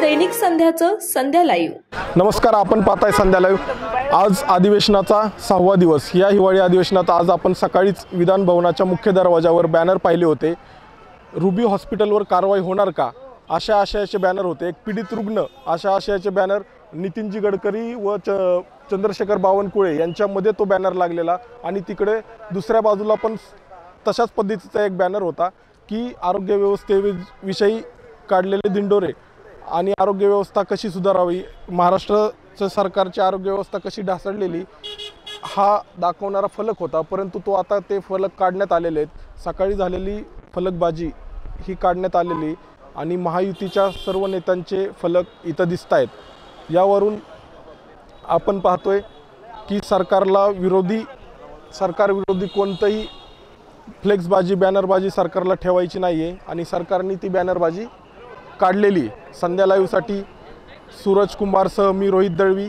दैनिक संध्याचं संध्या live. नमस्कार, आपण पाहताय संध्या लाईव्ह। आज अधिवेशनाचा 6वा दिवस। या हिवाळी अधिवेशनात आज आपण सकाळीच विधान भवनाच्या मुख्य दरवाजावर बॅनर पाहिले होते। रुबी हॉस्पिटलवर कारवाई होणार का, अशा आशयाचे बॅनर होते। एक पीडित रुग्ण अशा आशयाचे बॅनर नितीनजी गडकरी व चंद्रशेखर बावनकुळे यांच्यामध्ये तो बॅनर लागलेला, आणि तिकडे दुसऱ्या बाजूला पण तशाच पद्धतीचा एक बॅनर होता की आरोग्य व्यवस्थेविषयी काढलेले दिंडोरे आणि आरोग्य व्यवस्था कशी सुधारावी, महाराष्ट्र सरकारची आरोग्य व्यवस्था कशी ढासळलेली हा दाखवणारा फलक होता। परंतु तो आता ते फलक काढण्यात आलेले आहेत। सकाळी झालेली फलकबाजी ही काढण्यात आलेली आणि महायुतीच्या सर्व नेत्यांचे फलक इथं दिसत आहेत। यावरून आपण पाहतोय की सरकार विरोधी कोणतंही फ्लेक्सबाजी बॅनरबाजी सरकारला ठेवायची नाही आहे, आणि सरकारने ती बॅनरबाजी काढलेली। संध्या लाईव्हसाठी सूरज कुमारसह मी रोहित दळवी।